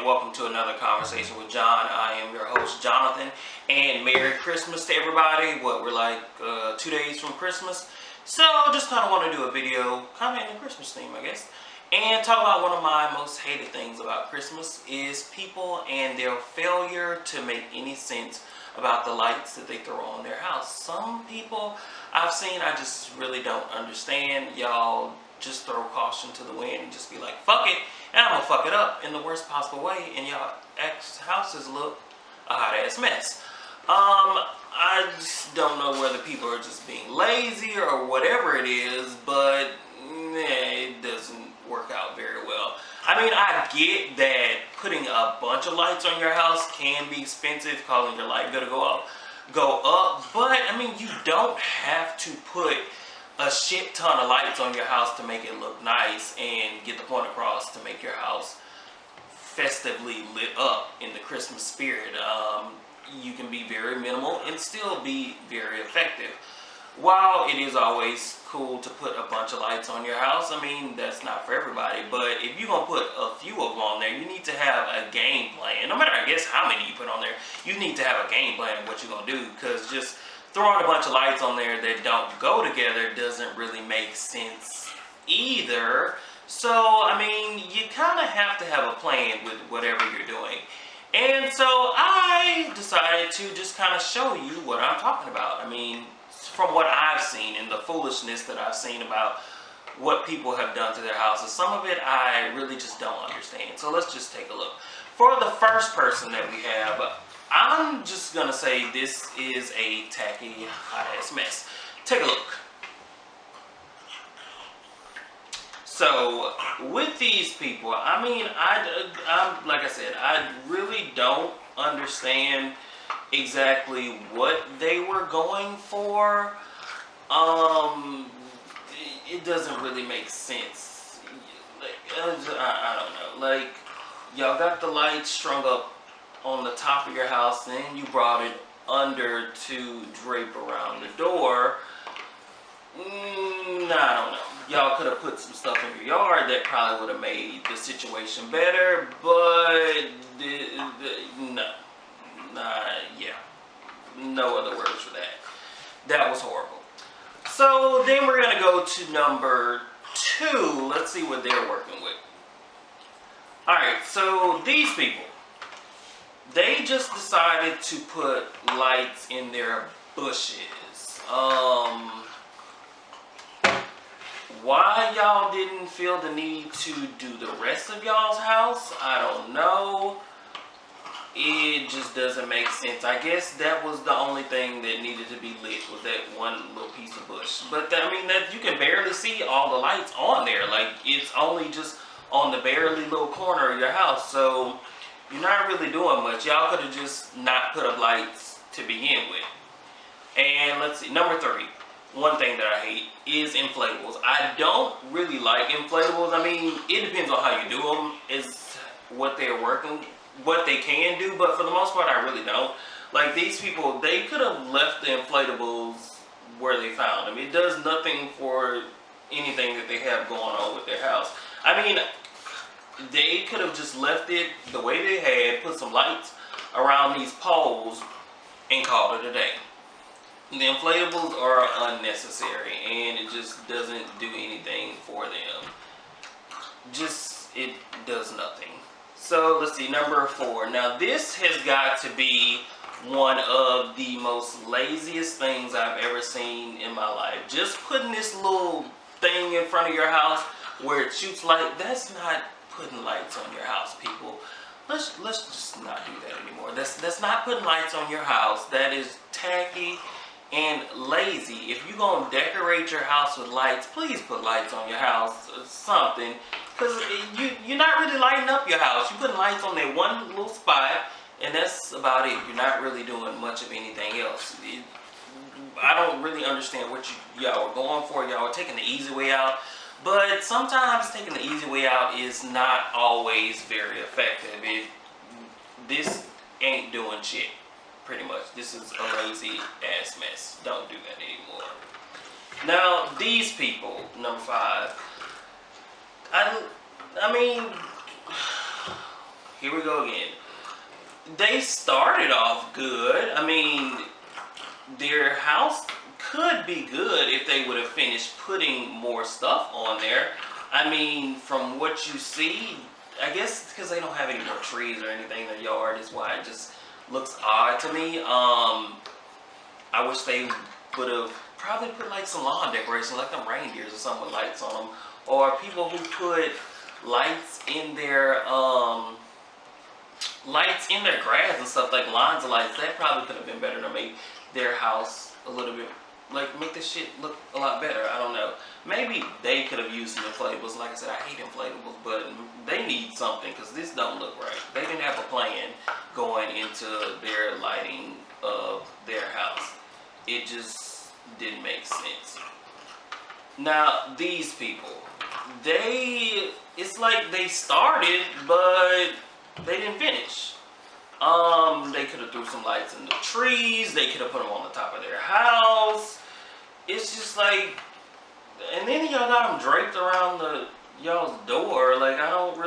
and welcome to another Conversation with John. I am your host, Jonathan, and Merry Christmas to everybody. We're like 2 days from Christmas, so just kind of want to do a video, kind of in the Christmas theme, I guess, and talk about one of my most hated things about Christmas is people and their failure to make any sense about the lights that they throw on their house. Some people I've seen, I just really don't understand. Y'all just throw caution to the wind and just be like, fuck it, and I'm gonna fuck it up in the worst possible way, and y'all houses look a hot ass mess. I just don't know whether people are just being lazy or whatever it is, but it doesn't work out very well. I mean, I get that putting a bunch of lights on your house can be expensive, causing your light bill to go up, but I mean, you don't have to put a shit ton of lights on your house to make it look nice and get the point across to make your house festively lit up in the Christmas spirit. You can be very minimal and still be very effective. While it is always cool to put a bunch of lights on your house, I mean, that's not for everybody, but if you're gonna put a few of them on there, you need to have a game plan. No matter, I guess, how many you put on there, you need to have a game plan of what you're gonna do, because just throwing a bunch of lights on there that don't go together doesn't really make sense either. So, I mean, you kind of have to have a plan with whatever you're doing. And so I decided to just kind of show you what I'm talking about. I mean, from what I've seen and the foolishness that I've seen about what people have done to their houses, some of it I really just don't understand. So let's just take a look. For the first person that we have, I'm just gonna say this is a tacky, hot-ass mess. Take a look. So, with these people, I mean, I'm like I said, I really don't understand exactly what they were going for. It doesn't really make sense. Like, I don't know. Like, y'all got the lights strung up on the top of your house, and then you brought it under to drape around the door. I don't know. Y'all could have put some stuff in your yard that probably would have made the situation better, but yeah, no other words for that. That was horrible. So then we're gonna go to number 2. Let's see what they're working with. All right, so these people, they just decided to put lights in their bushes. Why y'all didn't feel the need to do the rest of y'all's house, I don't know. It just doesn't make sense. I guess that was the only thing that needed to be lit, was that one little piece of bush. But I mean, that you can barely see all the lights on there. Like, it's only just on the barely little corner of your house, so you're not really doing much. Y'all could have just not put up lights to begin with. And let's see, number 3. One thing that I hate is inflatables. I don't really like inflatables. I mean, it depends on how you do them, is what they're working, what they can do, but for the most part, I really don't. Like, these people, they could have left the inflatables where they found them. It does nothing for anything that they have going on with their house. I mean, they could have just left it the way they had, put some lights around these poles, and called it a day. The inflatables are unnecessary, and it just doesn't do anything for them. It does nothing. So let's see, number 4. Now this has got to be one of the most laziest things I've ever seen in my life. Just putting this little thing in front of your house where it shoots light, that's not putting lights on your house, people. Let's just not do that anymore. That's not putting lights on your house. That is tacky and lazy. If you're gonna decorate your house with lights, please put lights on your house or something, because you're not really lighting up your house. You're putting lights on that one little spot, and that's about it. You're not really doing much of anything else. I don't really understand what y'all are going for. Y'all are taking the easy way out, but sometimes taking the easy way out is not always very effective. This ain't doing shit. Pretty much. This is a lazy ass mess. Don't do that anymore. Now, these people, number 5, I mean, here we go again. They started off good. I mean, their house could be good if they would have finished putting more stuff on there. I mean, from what you see, I guess because they don't have any more trees or anything in their yard is why it just looks odd to me. I wish they would have probably put like some lawn decoration, like them reindeers or something with lights on them, or people who put lights in their grass and stuff, like lines of lights. That probably could have been better to make their house a little bit, like make this shit look a lot better. I don't know. Maybe they could have used some inflatables. Like I said, I hate inflatables, but they need something because this don't look right. They didn't have a plan going into their lighting of their house. It just didn't make sense. Now, these people, it's like they started, but they didn't finish. They could have threw some lights in the trees. They could have put them on the top of their house. It's just like, and then y'all got them draped around y'all's door. Like, I don't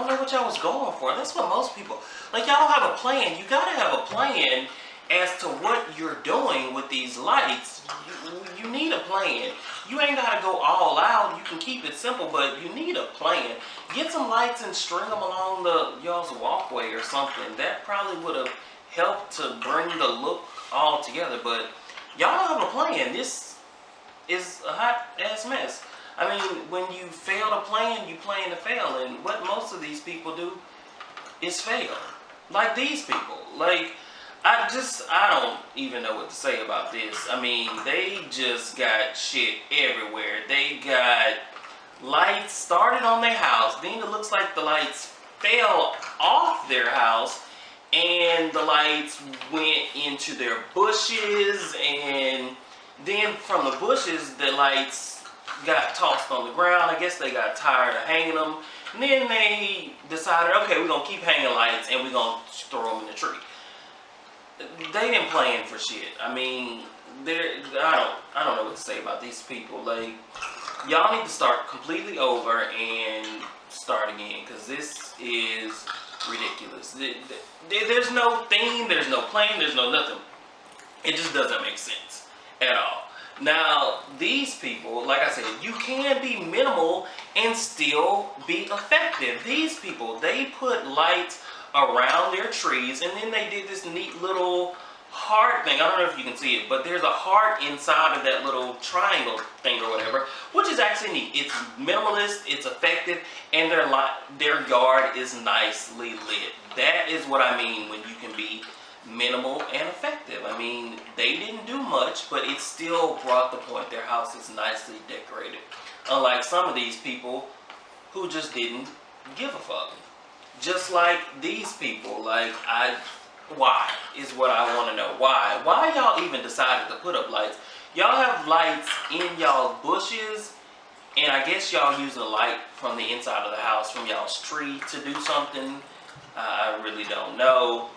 know what y'all was going for. That's what most people, like, y'all don't have a plan. You gotta have a plan as to what you're doing with these lights. You need a plan. You ain't gotta go all out. You can keep it simple, but you need a plan. Get some lights and string them along y'all's walkway or something. That probably would have helped to bring the look all together, but y'all don't have a plan. This is a hot ass mess. I mean, when you fail to plan, you plan to fail, and what most of these people do is fail. Like these people. Like, I don't even know what to say about this. I mean, they just got shit everywhere. They got lights started on their house, then it looks like the lights fell off their house, and the lights went into their bushes, and then from the bushes, the lights got tossed on the ground. I guess they got tired of hanging them, and then they decided, okay, we're gonna keep hanging lights, and we're gonna throw them in the tree. They didn't plan for shit. I mean, I don't know what to say about these people. Like, y'all need to start completely over and start again, because this is ridiculous. There's no theme, there's no plan, there's no nothing. It just doesn't make sense at all. Now, these people, like I said, you can be minimal and still be effective. These people, they put lights around their trees, and then they did this neat little heart thing. I don't know if you can see it, but there's a heart inside of that little triangle thing or whatever, which is actually neat. It's minimalist, it's effective, and their yard is nicely lit. That is what I mean when you can be minimal and effective. I mean, they didn't do much, but it still brought the point. Their house is nicely decorated. Unlike some of these people who just didn't give a fuck. Just like these people, like, why is what I want to know. Why? Why y'all even decided to put up lights? Y'all have lights in y'all bushes, and I guess y'all using a light from the inside of the house, from y'all's tree to do something. I really don't know.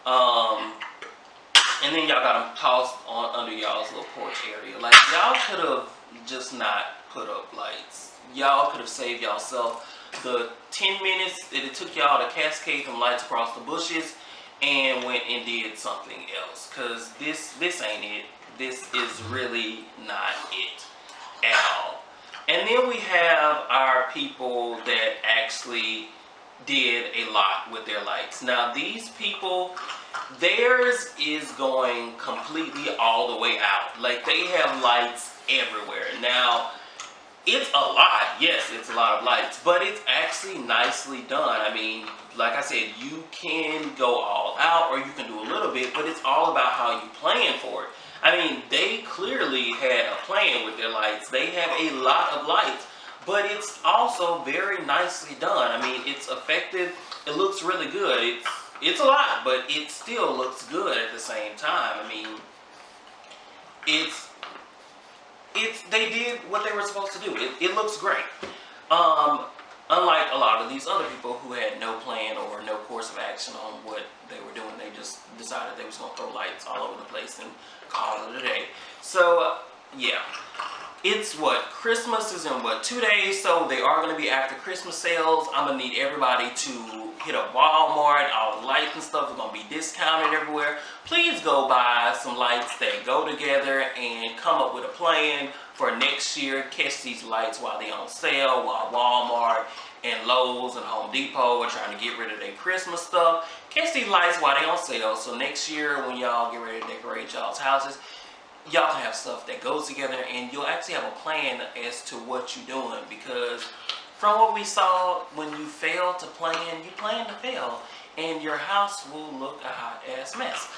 And then y'all got them tossed on under y'all's little porch area. Like, y'all could have just not put up lights. Y'all could have saved y'allself the 10 minutes that it took y'all to cascade them lights across the bushes and went and did something else. Because this ain't it. This is really not it at all. And then we have our people that actually did a lot with their lights. Now, these people, theirs is going completely all the way out. Like, they have lights everywhere. Now, it's a lot. Yes, it's a lot of lights, but it's actually nicely done. I mean, like I said, you can go all out or you can do a little bit, but it's all about how you plan for it. I mean, they clearly had a plan with their lights. They have a lot of lights, but it's also very nicely done. I mean, it's effective. It looks really good. It's a lot, but it still looks good at the same time. I mean, they did what they were supposed to do. It looks great. Unlike a lot of these other people who had no plan or no course of action on what they were doing. They just decided they was going to throw lights all over the place and call it a day. So, yeah. It's what, Christmas is in what, 2 days, so they are going to be after Christmas sales. I'm going to need everybody to hit up Walmart. All the lights and stuff are going to be discounted everywhere. Please go buy some lights that go together and come up with a plan for next year. Catch these lights while they're on sale, while Walmart and Lowe's and Home Depot are trying to get rid of their Christmas stuff. Catch these lights while they're on sale, so next year when y'all get ready to decorate y'all's houses, y'all can have stuff that goes together and you'll actually have a plan as to what you're doing, because from what we saw, when you fail to plan, you plan to fail and your house will look a hot ass mess.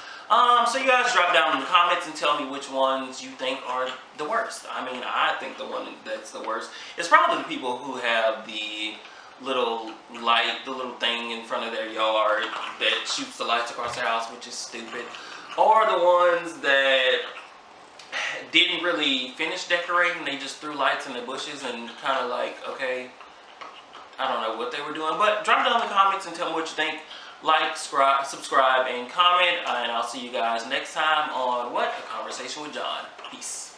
So you guys drop down in the comments and tell me which ones you think are the worst. I mean, I think the one that's the worst is probably the people who have the little light, the little thing in front of their yard that shoots the lights across the house, which is stupid. Or the ones that didn't really finish decorating, they just threw lights in the bushes and kind of like, okay, I don't know what they were doing. But drop down in the comments and tell me what you think. Like, subscribe, and comment, and I'll see you guys next time on what? A Conversation with John. Peace.